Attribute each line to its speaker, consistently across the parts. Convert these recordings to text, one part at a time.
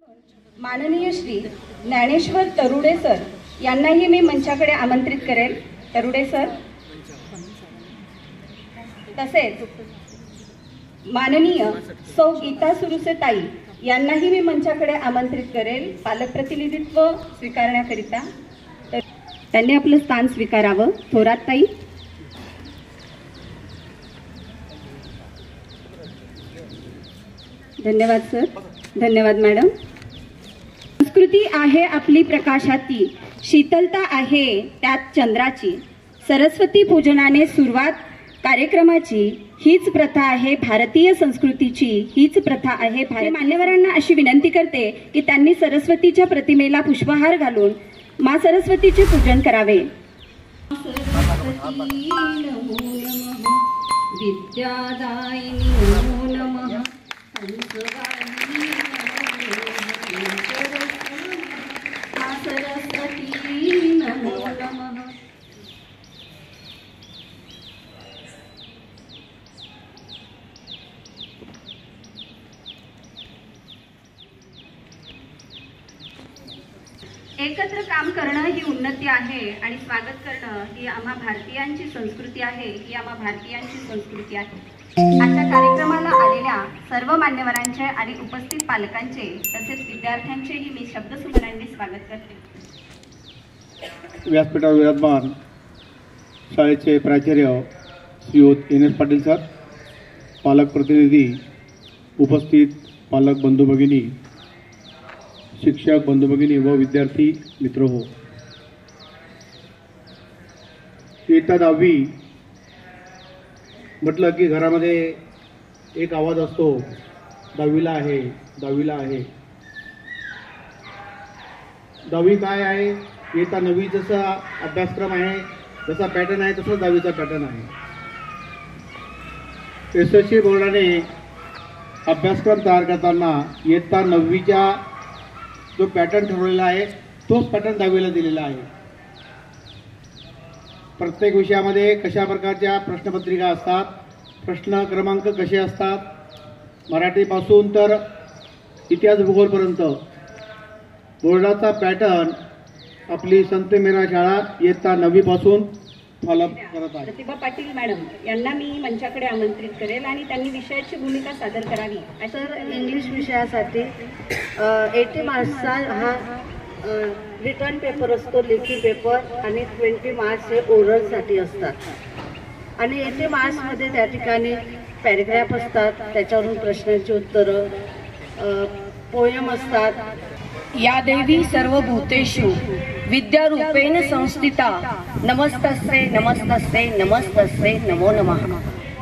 Speaker 1: माननीय श्री ज्ञानेश्वर तरुडे सर यांनाही मी मंचाकडे आमंत्रित करेल. तरुडे सर, तसेच माननीय सौ गीता सुरुसे ताई यांनाही मी मंचाकडे आमंत्रित करेल पालक प्रतिनिधित्व स्वीकारण्याकरिता. तर त्यांनी आपलं स्थान स्वीकारावं. थोरात ताई. धन्यवाद सर. धन्यवाद मॅडम. संस्कृती आहे आपली प्रकाशाती, शीतलता आहे त्यात चंद्राची. सरस्वती पूजनाने सुरुवात कार्यक्रमाची, हीच प्रथा आहे भारतीय संस्कृतीची, हीच प्रथा आहे भारतीय. मान्यवरांना अशी विनंती करते की त्यांनी सरस्वतीच्या प्रतिमेला पुष्पहार घालून मा सरस्वतीचे पूजन करावे. विद्यादायिनी नमो नमः. सरस्वती नमो नमः. एकत्र काम करणं ही उन्नती आहे आणि स्वागत करणं ही आम्हा भारतीयांची संस्कृती आहे. ही आम्हा भारतीयांची संस्कृती आहे. आजच्या कार्यक्रमाला आलेल्या सर्व मान्यवरांचे आणि उपस्थित पालकांचे तसेच विद्यार्थ्यांचेही मी शब्दसुमनांनी स्वागत करते.
Speaker 2: व्यासपीठावर विराजमान शाळेचे प्राचार्य श्रीयुत एन एस पाटील सर, पालक प्रतिनिधी, उपस्थित पालक बंधू भगिनी, शिक्षक बंधू भगिनी व विद्यार्थी मित्र हो. इयत्ता 10वी म्हटलं की घरामध्ये एक आवाज असतो, 10वीला आहे, 10वीला आहे. 10वी काय आहे? इयत्ता 9वी जसा अभ्यासक्रम आहे, जसा पॅटर्न आहे, तसा 10वीचा पॅटर्न आहे. SSC बोर्डाने अभ्यासक्रम तयार करताना इयत्ता 9वीच्या जो पॅटर्न ठरवलेला आहे तोच पॅटर्न 10वीला दिलेला आहे. प्रत्येक विषयामध्ये कशा प्रकारच्या प्रश्नपत्रिका असतात, प्रश्न क्रमांक कसे असतात, मराठीपासून तर इतिहास भूगोलपर्यंत बोर्डाचा पॅटर्न आपली संत मेरा शाळा इयत्ता 9वीपासून फॉलो करत आहे.
Speaker 1: प्रतिभा पाटील मॅडम यांना मी मंचाकडे आमंत्रित करेल आणि त्यांनी विषयाची भूमिका सादर करावी.
Speaker 3: सर, इंग्लिश विषयासाठी 80 मार्क्सचा हा रिटर्न पेपर असतो, लेखी पेपर, आणि 20 मार्क्स हे ओरलसाठी असतात. आणि 80 मार्क्समध्ये त्या ठिकाणी पॅरेग्राफ असतात, त्याच्यावरून प्रश्नांची उत्तरं, पोयम असतात.
Speaker 4: या देवी सर्वभूतेषु विद्यारूपेण संस्थिता नमस्तस्ते नमस्तस्ते नमस्तस्ते नमो नमः.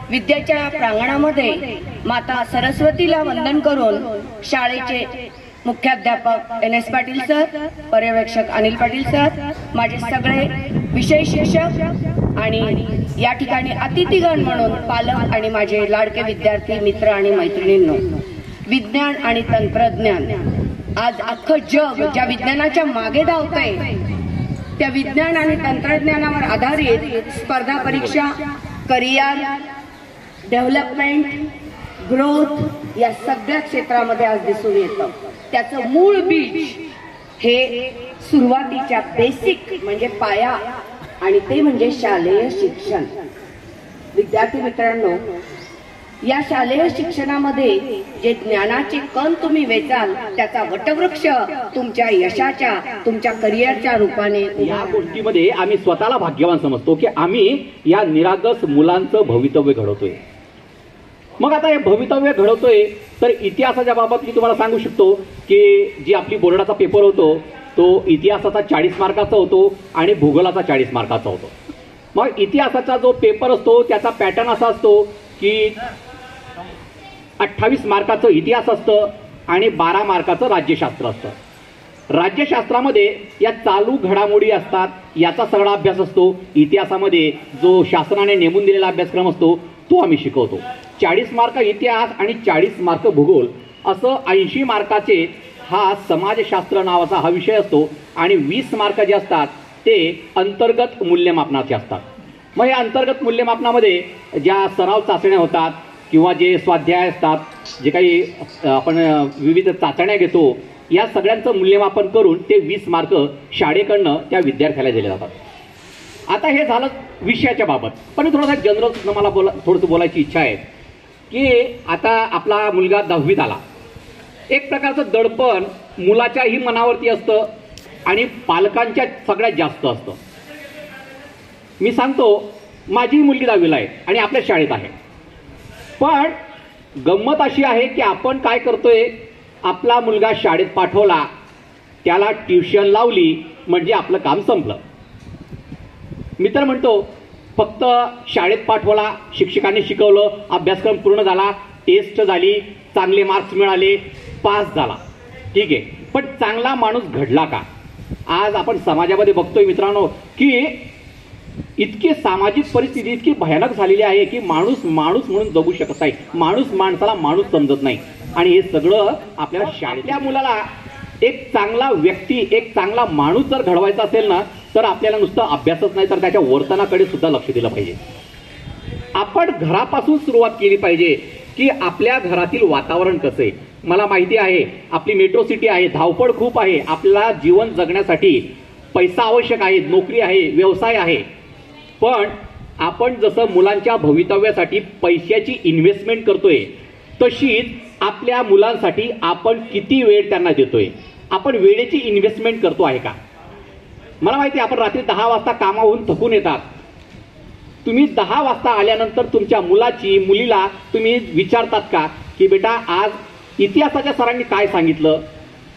Speaker 4: विद्याच्या प्रांगणामध्ये माता सरस्वतीला वंदन करून शाळेचे मुख्याध्यापक NS पाटील सर, पर्यवेक्षक अनिल पाटील सर, माझे सगळे विषय शिक्षक आणि या ठिकाणी अतिथीगण म्हणून पालक आणि माझे लाडके विद्यार्थी मित्र आणि मैत्रिणींनो, विज्ञान आणि तंत्रज्ञान आज अख्खं जग ज्या विज्ञानाच्या मागे धावतंय त्या विज्ञान आणि तंत्रज्ञानावर आधारित स्पर्धा परीक्षा, करिअर डेव्हलपमेंट, ग्रोथ या सगळ्या क्षेत्रामध्ये आज दिसून येतं. त्याचं मूळ बीज हे सुरुवातीच्या बेसिक म्हणजे पाया, आणि ते म्हणजे शालेय शिक्षण. विद्यार्थी मित्रांनो, या शालेय शिक्षणामध्ये जे ज्ञानाचे कण तुम्ही वेचाल त्याचा वटवृक्ष तुमच्या यशाच्या, तुमच्या करिअरच्या रूपाने.
Speaker 5: या गोष्टीमध्ये आम्ही स्वतःला भाग्यवान समजतो की आम्ही या निरागस मुलांचं भवितव्य घडवतोय. मग आता हे भवितव्य घडवतोय तर इतिहासाच्या बाबत मी तुम्हाला सांगू शकतो की जी आपली बोर्डाचा पेपर होतो तो इतिहासाचा 40 मार्काचा होतो आणि भूगोलाचा 40 मार्काचा होतो. मग इतिहासाचा जो पेपर असतो त्याचा पॅटर्न असा असतो की 28 मार्काचं इतिहास असतं आणि 12 मार्काचं राज्यशास्त्र असतं. राज्यशास्त्रामध्ये या चालू घडामोडी असतात, याचा सगळा अभ्यास असतो. इतिहासामध्ये जो शासनाने नेमून दिलेला अभ्यासक्रम असतो तो आम्ही शिकवतो. 40 मार्क इतिहास आणि 40 मार्क भूगोल असं 80 मार्काचे हा समाजशास्त्र नावाचा हा विषय असतो. आणि 20 मार्क जे असतात ते अंतर्गत मूल्यमापनाचे असतात. मग या अंतर्गत मूल्यमापनामध्ये ज्या सराव चाचण्या होतात किंवा जे स्वाध्याय असतात, जे काही आपण विविध चाचण्या घेतो, या सगळ्यांचं मूल्यमापन करून ते 20 मार्क शाळेकडनं त्या विद्यार्थ्याला दिले जातात. आता हे झालं विषयाच्या बाबत. पण थोडासा जनरल मला थोडंसं बोलायची इच्छा आहे की आता आपला मुलगा 10वीत आला. एक प्रकारचं दडपण मुलाच्याही मनावरती असतं आणि पालकांच्या सगळ्यात जास्त असतं. मी सांगतो, माझी मुलगी 10वीला आहे आणि आपल्या शाळेत आहे. पण गंमत अशी आहे की आपण काय करतोय, आपला मुलगा शाळेत पाठवला, त्याला ट्युशन लावली म्हणजे आपलं काम संपलं. मी तर म्हणतो फक्त शाळेत पाठवला, शिक्षकांनी शिकवलं, अभ्यासक्रम पूर्ण झाला, टेस्ट झाली, चांगले मार्क्स मिळाले, पास झाला, ठीक आहे. पण चांगला माणूस घडला का? आज आपण समाजामध्ये बघतोय मित्रांनो की इतकी सामाजिक परिस्थिती इतकी भयानक झालेली आहे की माणूस म्हणून जगू शकत नाही, माणूस माणसाला माणूस समजत नाही. आणि हे सगळं आपल्याला शाळेतल्या मुलाला एक चांगला व्यक्ती, एक चांगला माणूस जर घडवायचा असेल ना, तर आपल्याला नुसतं अभ्यासच नाही तर त्याच्या वर्तनाकडे सुद्धा लक्ष दिलं पाहिजे. आपण घरापासून सुरुवात केली पाहिजे की आपल्या घरातील वातावरण कसं आहे. मला माहिती आहे आपली मेट्रो सिटी आहे, धावपळ खूप आहे, आपल्याला जीवन जगण्यासाठी पैसा आवश्यक आहे, नोकरी आहे, व्यवसाय आहे. पण आपण जसं मुलांच्या भवितव्यासाठी पैशाची इन्व्हेस्टमेंट करतोय, तशीच आपल्या मुलांसाठी आपण किती वेळ त्यांना देतोय, आपण वेळेची इन्व्हेस्टमेंट करतो आहे का? मला माहिती आहे आपण रात्री 10 वाजता कामावरून थकून येतात. तुम्ही 10 वाजता आल्यानंतर तुमच्या मुलीला तुम्ही विचारतात का की बेटा आज इतिहासाच्या सरांनी काय सांगितलं,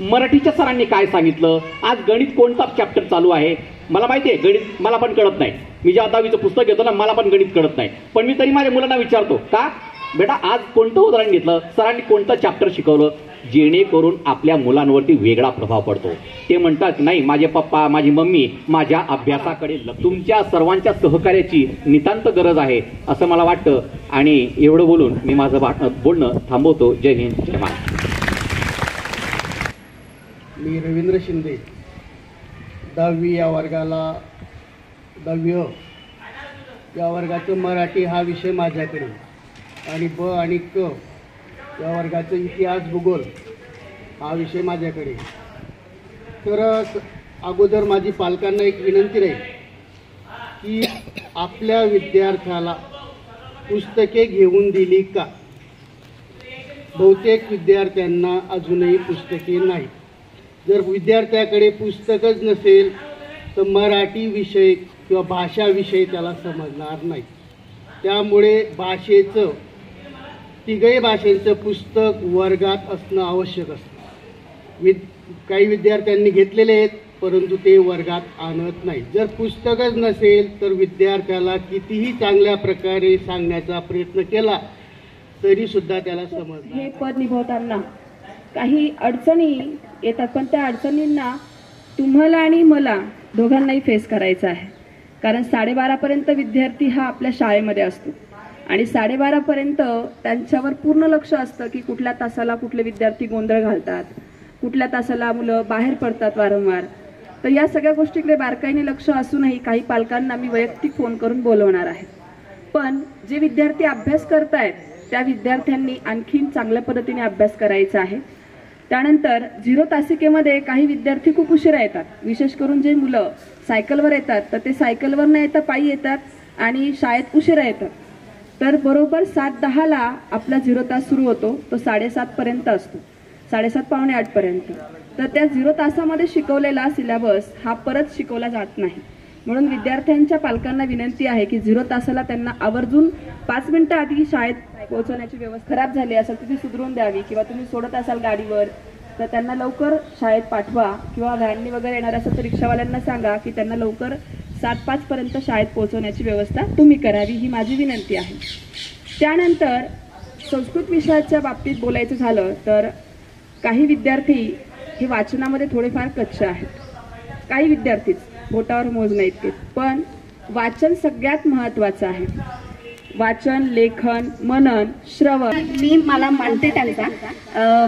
Speaker 5: मराठीच्या सरांनी काय सांगितलं, आज गणित कोणता चॅप्टर चालू आहे? मला माहिती आहे गणित मला पण कळत नाही. मी जेव्हा 10वीचं पुस्तक घेतो ना, मला पण गणित कळत नाही. पण मी तरी माझ्या मुलांना विचारतो का बेटा आज कोणतं उदाहरण घेतलं, सरांनी कोणतं चॅप्टर शिकवलं, जेणेकरून आपल्या मुलांवरती वेगळा प्रभाव पडतो. ते म्हणतात नाही माझे पप्पा माझी मम्मी माझ्या अभ्यासाकडे तुमच्या सर्वांच्या सहकार्याची नितांत गरज आहे असं मला वाटतं. आणि एवढं बोलून मी माझं बोलणं थांबवतो. जय हिंद, जय महाराष्ट्र.
Speaker 2: मी रवींद्र शिंदे 10वी या वर्गाला 10वी या वर्गाचं मराठी हा विषय माझ्याकडे आणि ब आणि क या वर्गाचं इतिहास भूगोल हा विषय माझ्याकडे. तर अगोदर माझी पालकांना एक विनंती राहील की आपल्या विद्यार्थ्याला पुस्तके घेऊन दिली का? बहुतेक विद्यार्थ्यांना अजूनही पुस्तके नाही. जर विद्यार्थ्याकडे पुस्तकच नसेल तर मराठी विषय किंवा भाषा विषय त्याला समजणार नाही. त्यामुळे तिघही भाषेचं पुस्तक वर्गात असणं आवश्यक असतं. काही विद्यार्थ्यांनी घेतलेले आहेत परंतु ते वर्गात आणत नाही. जर पुस्तकच नसेल तर विद्यार्थ्याला कितीही चांगल्या प्रकारे सांगण्याचा प्रयत्न केला तरी सुद्धा त्याला समजणार.
Speaker 1: हे पद निभवताना काही अडचणी येतात, पण त्या अडचणींना तुम्हाला आणि मला दोघांनाही फेस करायचं आहे. कारण 12:30पर्यंत विद्यार्थी हा आपल्या शाळेमध्ये असतो आणि 12:30पर्यंत त्यांच्यावर पूर्ण लक्ष असतं की कुठल्या तासाला कुठले विद्यार्थी गोंधळ घालतात, कुठल्या तासाला मुलं बाहेर पडतात वारंवार. तर या सगळ्या गोष्टीकडे बारकाईने लक्ष असूनही काही पालकांना मी वैयक्तिक फोन करून बोलवणार आहे. पण जे विद्यार्थी अभ्यास करतायत त्या विद्यार्थ्यांनी आणखीन चांगल्या पद्धतीने अभ्यास करायचा आहे. त्यानंतर 0 तासिकेमध्ये काही विद्यार्थी खूप उशिरा येतात. विशेष करून जे मुलं सायकलवर येतात तर ते सायकलवर न येता पायी येतात आणि शाळेत उशिरा येतात. तर बरोबर 7:10ला आपला 0 तास सुरू होतो, तो 7:30पर्यंत असतो, 7:30 पावणे 8पर्यंत. तर त्या 0 तासामध्ये शिकवलेला सिलेबस हा परत शिकवला जात नाही. म्हणून विद्यार्थ्यांच्या पालकांना विनंती आहे की 0 तासाला त्यांना आवर्जून 5 मिनिटं आधी शाळेत पोहोचवण्याची व्यवस्था खराब झाली असेल तर ती सुधरून द्यावी, किंवा तुम्ही सोडत असाल गाडीवर तर त्यांना लवकर शाळेत पाठवा, किंवा व्हॅननी वगैरे येणार असेल तर रिक्षावाल्यांना सांगा की त्यांना लवकर 7:05पर्यंत शाळेत पोहोचवण्याची व्यवस्था तुम्ही करावी, ही माझी विनंती आहे. त्यानंतर संस्कृत विषयाच्या बाबतीत बोलायचं झालं तर काही विद्यार्थी हे वाचनामध्ये थोडेफार कच्चे आहेत. काही विद्यार्थीच बोटावर मोजण्या इतके. पण वाचन सगळ्यात महत्त्वाचं आहे. वाचन, लेखन, मनन, श्रवण मला मानते त्यांचा.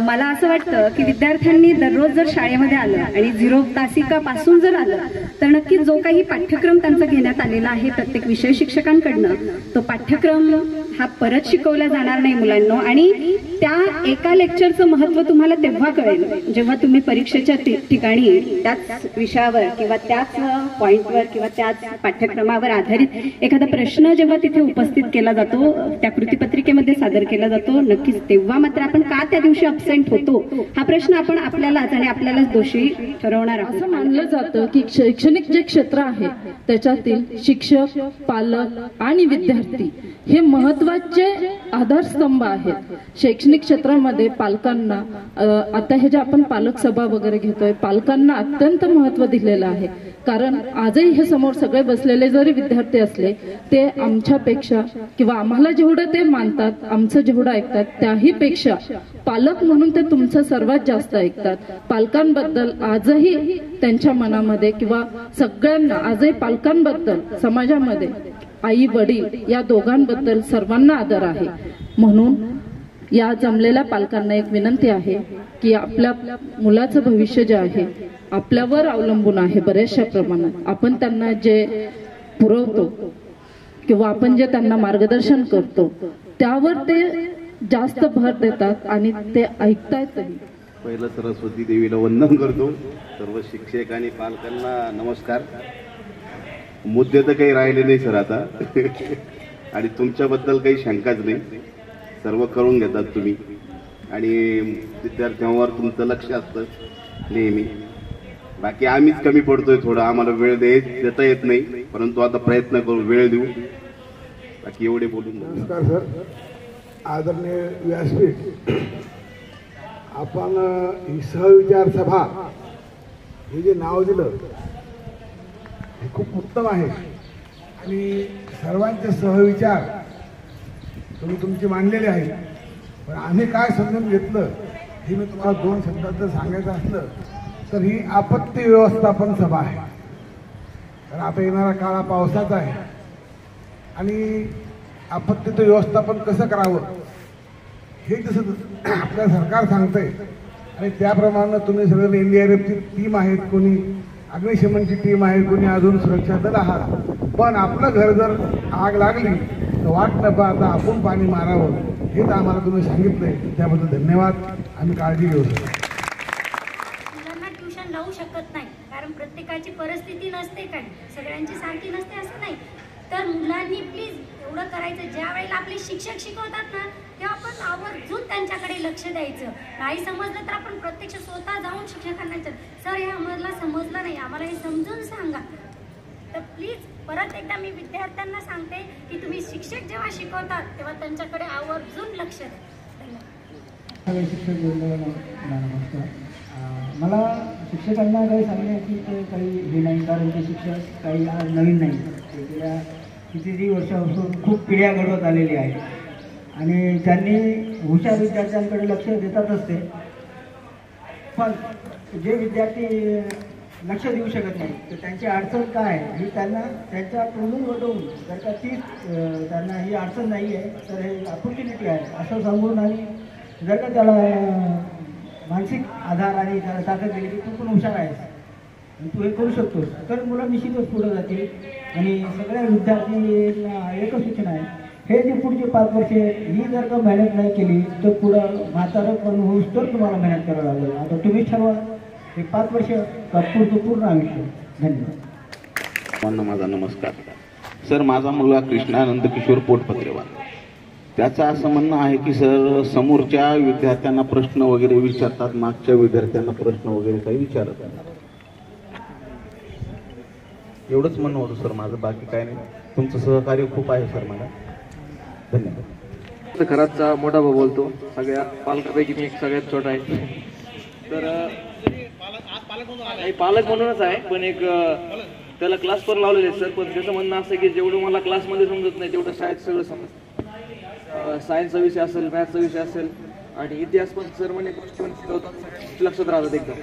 Speaker 1: मला असं वाटतं की विद्यार्थ्यांनी दररोज जर शाळेमध्ये आलं आणि 0 तासिकापासून जर आलं तर नक्कीच जो काही पाठ्यक्रम त्यांचा घेण्यात आलेला आहे प्रत्येक विषय शिक्षकांकडनं, तो पाठ्यक्रम हा परत शिकवला जाणार नाही मुलांना. आणि त्या एका लेक्चरचं महत्त्व तुम्हाला तेव्हा कळेल जेव्हा तुम्ही परीक्षेच्या ठिकाणी त्याच विषयावर किंवा त्याच पॉइंटवर किंवा त्याच पाठ्यक्रमावर आधारित एखादा प्रश्न जेव्हा तिथे उपस्थित केला जातो, त्या कृतीपत्रिकेमध्ये सादर केला जातो, नक्कीच तेव्हा मात्र आपण का त्या दिवशी अब्सेंट होतो हा प्रश्न आपण आपल्यालाच आणि आपल्यालाच दोषी ठरवणार आहोत.
Speaker 6: असं मानलं जातं की शैक्षणिक जे क्षेत्र आहे त्याच्यातील शिक्षक, पालक आणि विद्यार्थी हे महत्वाचे आधारस्तंभ आहेत. शैक्षणिक क्षेत्रामध्ये पालकांना आता हे जे आपण पालक सभा वगैरे घेतोय, पालकांना अत्यंत महत्व दिलेलं आहे. कारण आजही हे समोर सगळे बसलेले जरी विद्यार्थी असले ते आमच्यापेक्षा किंवा आम्हाला जेवढं ते मानतात, आमचं जेवढं ऐकतात त्याही पेक्षा पालक म्हणून ते तुमचं सर्वात जास्त ऐकतात. पालकांबद्दल आजही त्यांच्या मनामध्ये किंवा सगळ्यांना आजही पालकांबद्दल समाजामध्ये आई वडील या दोघांबद्दल सर्वांना आदर आहे. म्हणून या जमलेल्या पालकांना एक विनंती आहे की आपल्या मुलाचं भविष्य जे आहे आपल्यावर अवलंबून आहे. बऱ्याचशा प्रमाणात आपण त्यांना जे पुरवतो किंवा आपण जे त्यांना मार्गदर्शन करतो त्यावर ते जास्त भर देतात आणि ते ऐकतायतही.
Speaker 7: पहिलं सरस्वती देवीला वंदन करतो. सर्व शिक्षक आणि पालकांना नमस्कार. मुद्दे तर काही राहिले नाही सर आता आणि तुमच्याबद्दल काही शंकाच नाही. सर्व करून घेतात तुम्ही आणि विद्यार्थ्यांवर तुमचं लक्ष असतं नेहमी. बाकी आम्हीच कमी पडतोय थोडं, आम्हाला वेळ देता येत नाही, परंतु आता प्रयत्न करू वेळ देऊ. बाकी एवढे बोलून.
Speaker 8: नमस्कार सर. आदरणीय व्यासपीठ, आपण ही सहविचार सभा हे जे नाव दिलं हे खूप उत्तम आहे आणि सर्वांचे सहविचार तुम्ही तुमचे मांडलेले आहेत. पण आम्ही काय समजून घेतलं हे मी तुम्हाला 2 शब्दात जर सांगायचं असलं तर ही आपत्ती व्यवस्थापन सभा आहे. कारण आता येणारा काळा पावसाचा आहे आणि आपत्तीचं व्यवस्थापन कसं करावं हे जसं आपलं सरकार सांगतंय आणि त्याप्रमाणे तुम्ही सगळं NDRFची टीम आहेत, कोणी अग्निशमनची टीम आहे, कोणी अजून सुरक्षा दल आहात. पण आपलं घर जर आग लागली तर वाट न पाहता आपण पाणी मारावं हेच आम्हाला तुम्ही सांगितलंय. त्याबद्दल धन्यवाद. आम्ही काळजी घेऊ शकतो.
Speaker 9: मुलांना ट्युशन लावू शकत नाही कारण प्रत्येकाची परिस्थिती नसते, काय सगळ्यांची सारखी नसते असं नाही. तर मुलांनी प्लीज एवढं करायचं, ज्या वेळेला आपले शिक्षक शिकवतात ना तेव्हा आपण आवर्जून त्यांच्याकडे लक्ष द्यायचं. नाही समजलं तर आपण प्रत्यक्ष स्वतः जाऊन शिक्षकांना सर हे आम्हाला समजलं नाही, आम्हाला हे समजून सांगा. तर प्लीज परत एकदा मी विद्यार्थ्यांना सांगते की तुम्ही शिक्षक जेव्हा शिकवतात तेव्हा त्यांच्याकडे आवर्जून लक्ष द्या.
Speaker 10: शिक्षक नमस्कार. मला शिक्षकांना काही सांगण्याची काही हे नाही, कारण ते शिक्षक काही नवीन नाही. गेल्या कितीतरी वर्षापासून खूप पिढ्या घडवत आलेली आहे आणि त्यांनी हुशार विद्यार्थ्यांकडे लक्ष देतातच ते. पण जे विद्यार्थी लक्ष देऊ शकत नाही तर त्यांची अडचण काय ही त्यांना त्यांच्या तोंडून वटवून जर का तीच त्यांना ही अडचण नाही आहे तर हे ऑपॉर्च्युनिटी आहे असं सांगून आणि जर का त्याला मानसिक आधार आणि त्याला ताकद दिली की तू पण हुशार आहेस, तू हे करू शकतोस, तर मुलं निश्चितच पुढे जातील. आणि सगळ्या विद्यार्थ्यांना एकच सूचना आहे, हे जे पुढचे 5 वर्षे ही जर का मेहनत नाही केली तर पुढं म्हातारं पण होऊस तर तुम्हाला मेहनत करावं लागेल. आता तुम्ही ठरवा हे 5 वर्ष का पूर्ण आयुष्य. धन्यवाद.
Speaker 7: माझा नमस्कार सर. माझा मुलगा कृष्णानंद किशोर पोटपत्रेवार. त्याचं असं म्हणणं आहे की सर समोरच्या विद्यार्थ्यांना प्रश्न वगैरे विचारतात, मागच्या विद्यार्थ्यांना प्रश्न वगैरे काही विचारत नाही. एवढंच म्हणणं होतं सर माझं, बाकी काय नाही. तुमचं सहकार्य खूप आहे सर मला. धन्यवाद.
Speaker 11: घराचा मोठा भाऊ बोलतो, सगळ्या पालकापैकी मी एक सगळ्यात छोटा आहे. तर पालक म्हणूनच आहे, पण एक त्याला क्लास पण लावलेले आहेत सर. पण त्याचं म्हणणं असं की जेवढं मला क्लासमध्ये समजत नाही तेवढं शाळेत सगळं समजतं. सायन्सचा विषय असेल, मॅथ्सचा विषय असेल आणि इतिहास पण सर म्हणे गोष्टी पण शिकवतात लक्षात राहतात एकदम.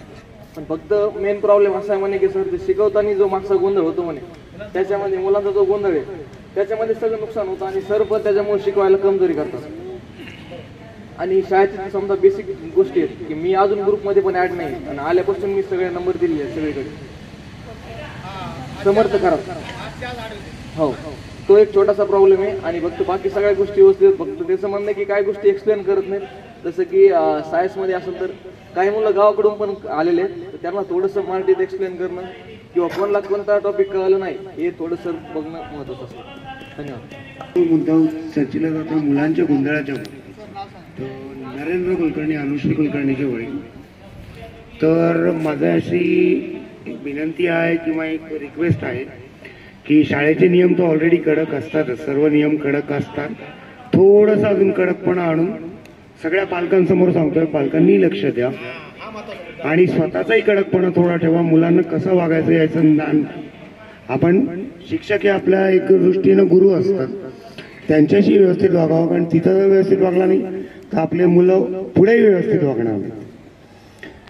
Speaker 11: पण फक्त मेन प्रॉब्लेम असा आहे म्हणे की सर ते शिकवताना जो मागचा गोंधळ होतो म्हणे त्याच्यामध्ये मुलांचा जो गोंधळ आहे त्याच्यामध्ये सगळं नुकसान होतं आणि सर पण त्याच्यामुळे शिकवायला कमजोरी करतात. आणि शाळेची समजा बेसिक गोष्टी आहेत की मी अजून ग्रुपमध्ये पण ऍड नाही आणि आल्यापासून मी सगळे नंबर दिले आहेत सगळीकडे. समर्थ करा हो, तो एक छोटासा प्रॉब्लेम आहे. आणि फक्त बाकी सगळ्या गोष्टी व्यवस्थित, फक्त त्याचं म्हणणं आहे की काही गोष्टी एक्सप्लेन करत नाहीत. जसं की सायन्समध्ये असेल तर काही मुलं गावाकडून पण आलेले आहेत, तर त्यांना थोडंसं मराठीत एक्सप्लेन करणं किंवा कोणाला कोणता टॉपिक कळलं नाही हे थोडंसं बघणं महत्त्वाचं असतं. धन्यवाद.
Speaker 12: मुद्दा चर्चेला जाता मुलांच्या गोंधळाच्या नरेंद्र कुलकर्णी, अनुश्री कुलकर्णीचे वडील. तर माझं अशी विनंती आहे किंवा एक रिक्वेस्ट आहे की शाळेचे नियम तर ऑलरेडी कडक असतातच, सर्व नियम कडक असतात. थोडंसं अजून कडकपणा आणून सगळ्या पालकांसमोर सांगतोय, पालकांनी लक्ष द्या आणि स्वतःचाही कडकपणा थोडा ठेवा. मुलांना कसं वागायचं याचं ज्ञान. आपण शिक्षक हे आपल्या एक दृष्टीनं गुरु असतात, त्यांच्याशी व्यवस्थित वागावं. कारण तिथं जर व्यवस्थित वागला नाही तर आपले मुलं पुढेही व्यवस्थित वागणार नाही.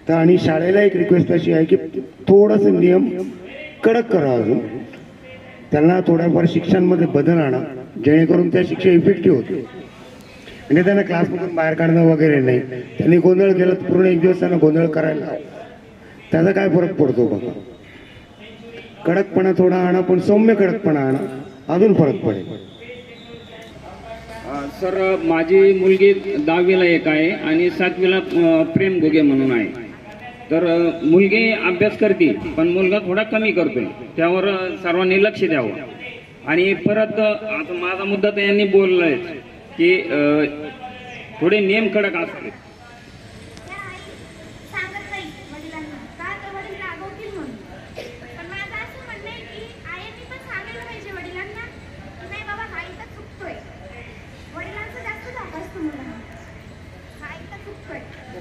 Speaker 12: तर आणि शाळेला एक रिक्वेस्ट अशी आहे की थोडंसं नियम कडक करा, अजून त्यांना थोड्याफार शिक्षणामध्ये बदल आणा जेणेकरून त्या शिक्षा इफेक्टिव्ह होते. म्हणजे त्यांना क्लासमधून बाहेर काढणं वगैरे नाही. त्यांनी गोंधळ केला तर पूर्ण एक दिवस त्यांना गोंधळ करायला त्याचा काय फरक पडतो बघा. कडकपणा थोडा आणा, पण सौम्य कडकपणा आणा, अजून फरक पडेल.
Speaker 13: सर, माझी मुलगी 10वीला एक आहे आणि 7वीला प्रेम घुगे म्हणून आहे. तर मुलगी अभ्यास करते पण मुलगा थोडा कमी करतोय, त्यावर सर्वांनी लक्ष द्यावं. आणि परत आता माझा मुद्दा तर यांनी बोललाय की थोडे नियम कडक असते.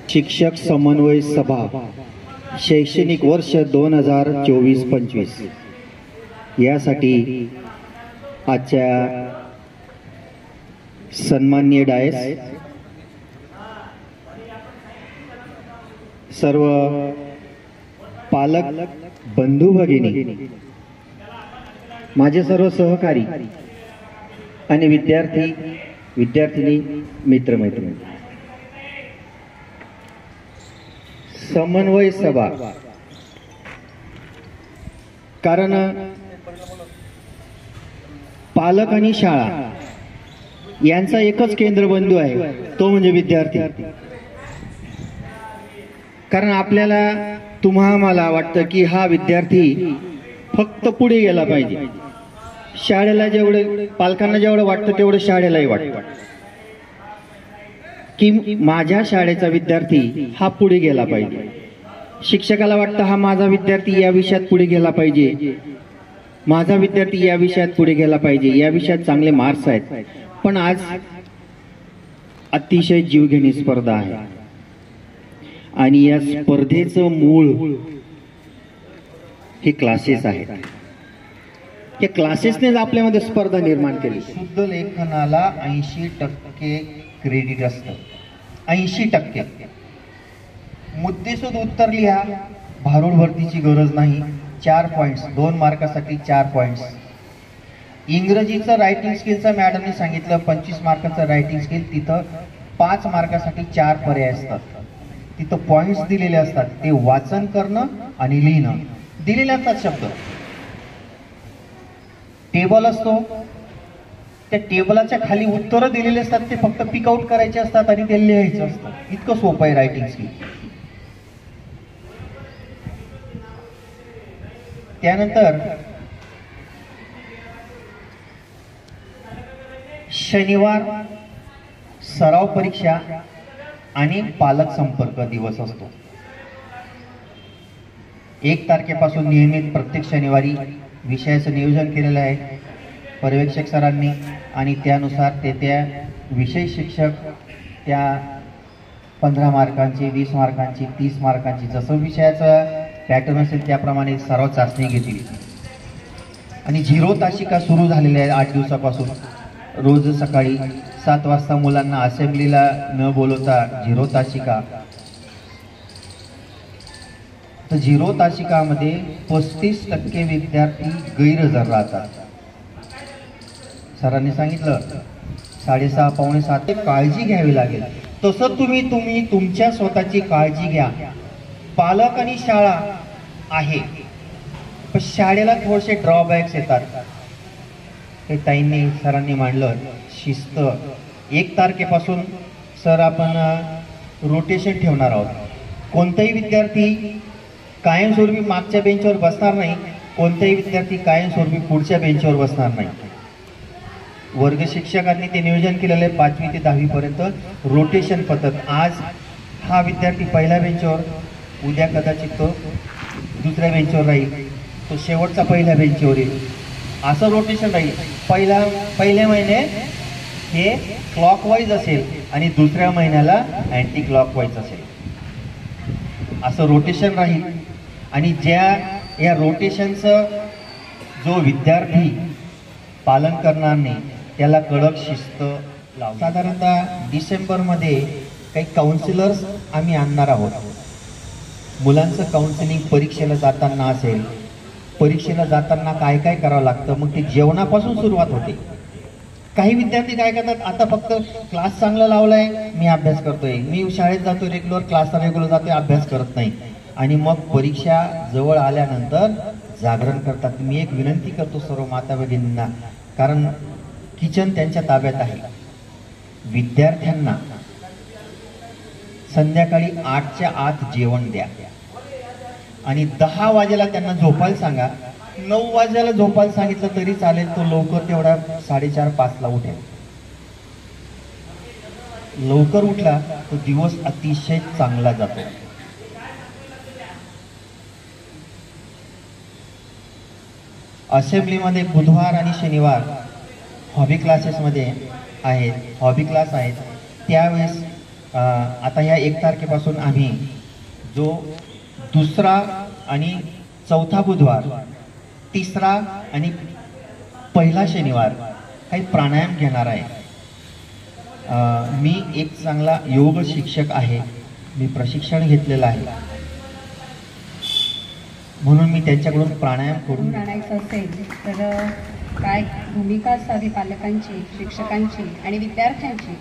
Speaker 14: शिक्षक समन्वय सभा शैक्षणिक वर्ष 2024-25 यासाठी आजच्या सन्माननीय डायस, सर्व पालक बंधू भगिनी, माझे सर्व सहकारी आणि विद्यार्थी विद्यार्थिनी मित्रमैत्रिणी, समन्वय सभा. कारण पालक आणि शाळा यांचा एकच केंद्रबिंदू आहे, तो म्हणजे विद्यार्थी. कारण आपल्याला तुम्हाला वाटतं की हा विद्यार्थी फक्त पुढे गेला पाहिजे. शाळेला जेवढे, पालकांना जेवढं वाटतं तेवढं शाळेलाही वाटतं की माझ्या शाळेचा विद्यार्थी हा पुढे गेला पाहिजे. शिक्षकाला वाटतं हा माझा विद्यार्थी या विषयात पुढे गेला पाहिजे, माझा विद्यार्थी या विषयात पुढे गेला पाहिजे, या विषयात चांगले मार्क्स आहेत. पण आज अतिशय जीवघेणी स्पर्धा आहे आणि या स्पर्धेचं मूळ हे क्लासेस आहेत. या क्लासेसनेच आपल्यामध्ये स्पर्धा निर्माण केली. शुद्ध लेखनाला 80% क्रेडिट असतं, 80%. मुद्देसूद उत्तर लिहा, भारूड भरतीची गरज नाही. 4 पॉइंट्स, 2 मार्कासाठी 4 पॉइंट्स. इंग्रजीचं रायटिंग स्किलचं मॅडमने सांगितलं 25 मार्काचं रायटिंग स्किल, तिथं 5 मार्कासाठी 4 पर्याय असतात. तिथं पॉइंट्स दिलेले असतात, ते वाचन करणं आणि लिहिणं दिलेले असतात. शब्द टेबल असतो, त्या टेबलाच्या खाली उत्तरं दिलेले असतात, ते फक्त पिक आउट करायचे असतात आणि ते लिहायचं असतं. इतकं सोपं आहे रायटिंग स्किल. त्यानंतर शनिवार सराव परीक्षा आणि पालक संपर्क दिवस असतो. 1 तारखेपासून नियमित प्रत्येक शनिवारी विषयाचं नियोजन केलेलं आहे पर्यवेक्षक सरांनी आणि त्यानुसार ते त्या विषय शिक्षक त्या 15 मार्कांची, 20 मार्कांची, 30 मार्कांची, जसं विषयाचं पॅटर्न असेल त्याप्रमाणे सराव चाचणी घेतील. आणि 0 तासिका सुरू झालेल्या आहे 8 दिवसापासून. रोज सकाळी 7 वाजता मुलांना असेंब्लीला न बोलवता 0 तासिका. तर 0 तासिकामध्ये 35% विद्यार्थी गैरहजर राहतात. सरांनी सांगितलं 6:30 पावणे 7 काळजी घ्यावी लागेल, तसं तुम्ही तुमच्या स्वतःची काळजी घ्या. पालक आणि शाळा आहे, पण शाळेला थोडेसे ड्रॉबॅक्स येतात. हे ताईंनी सरांनी मांडलं. शिस्त 1 तारखेपासून सर आपण रोटेशन ठेवणार आहोत. कोणताही विद्यार्थी कायमस्वरूपी मागच्या बेंचवर बसणार नाही, कोणताही विद्यार्थी कायमस्वरूपी पुढच्या बेंचवर बसणार नाही. वर्ग शिक्षकांनी ते नियोजन केलेलं आहे 5वी ते 10वी पर्यंत रोटेशन पद्धत. आज हा विद्यार्थी पहिल्या बेंचवर, उद्या कदाचित तो दुसऱ्या बेंचवर राहील, तो शेवटचा पहिल्या बेंचवर येईल, असं रोटेशन राहील. पहिले महिने हे क्लॉकवाईज असेल आणि दुसऱ्या महिन्याला अँटी क्लॉकवाईज असेल, असं रोटेशन राहील. आणि या रोटेशनचं जो विद्यार्थी पालन करणार नाही त्याला कडक शिस्त लावू. साधारणतः डिसेंबरमध्ये काही काउन्सिलर्स आम्ही आणणार आहोत. मुलांचं काउन्सिलिंग परीक्षेला जाताना असेल, परीक्षेला जाताना काय काय करावं लागतं, मग ते जेवणापासून सुरुवात होते. काही विद्यार्थी काय करतात, आता फक्त क्लास चांगला लावलाय, मी अभ्यास करतोय, मी शाळेत जातोय रेग्युलर, क्लासला रेग्युलर जातोय, अभ्यास करत नाही, आणि मग परीक्षा जवळ आल्यानंतर जागरण करतात. मी एक विनंती करतो सर्व माता भगिनींना, कारण किचन त्यांच्या ताब्यात आहे. विद्यार्थ्यांना संध्याकाळी 8च्या आत जेवण द्या आणि 10 वाजेला त्यांना झोपायला सांगा. 9 वाजेला झोपायला सांगितलं तरी चालेल, तो लवकर तेवढा 4:30-5ला उठेल. लवकर उठला तो दिवस अतिशय चांगला जातो. असेंब्लीमध्ये बुधवार आणि शनिवार हॉबी क्लासेसमध्ये आहेत, हॉबी क्लास आहेत. त्यावेळेस आता ह्या 1 तारखेपासून आम्ही जो 2रा आणि 4था बुधवार, 3रा आणि 1ला शनिवार काही प्राणायाम घेणार आहे. मी एक चांगला योग शिक्षक आहे, मी प्रशिक्षण घेतलेलं आहे, म्हणून मी त्यांच्याकडून प्राणायाम करून
Speaker 1: आणायचं असेल तर काय भूमिका असावी पालकांची, शिक्षकांची आणि विद्यार्थ्यांची.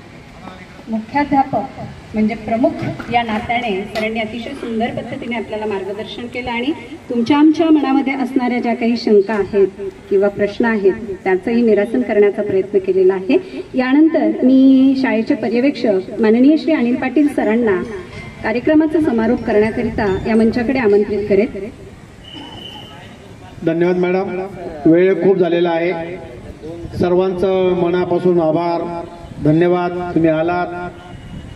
Speaker 1: मुख्याध्यापक म्हणजे प्रमुख या नात्याने सरांनी अतिशय सुंदर पद्धतीने आपल्याला मार्गदर्शन केलं आणि तुमच्या आमच्या मनामध्ये असणाऱ्या ज्या काही शंका आहेत किंवा प्रश्न आहेत त्याचंही निरासन करण्याचा प्रयत्न केलेला आहे. यानंतर मी शाळेचे पर्यवेक्षक माननीय श्री अनिल पाटील सरांना कार्यक्रमाचा समारोप करण्याकरिता या मंचाकडे आमंत्रित करेन.
Speaker 2: धन्यवाद मॅडम, वेळ खूप झालेला आहे. सर्वांचं मनापासून आभार, धन्यवाद. तुम्ही आलात,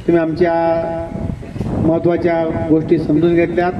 Speaker 2: तुम्ही आमच्या महत्त्वाच्या गोष्टी समजून घेतल्यात.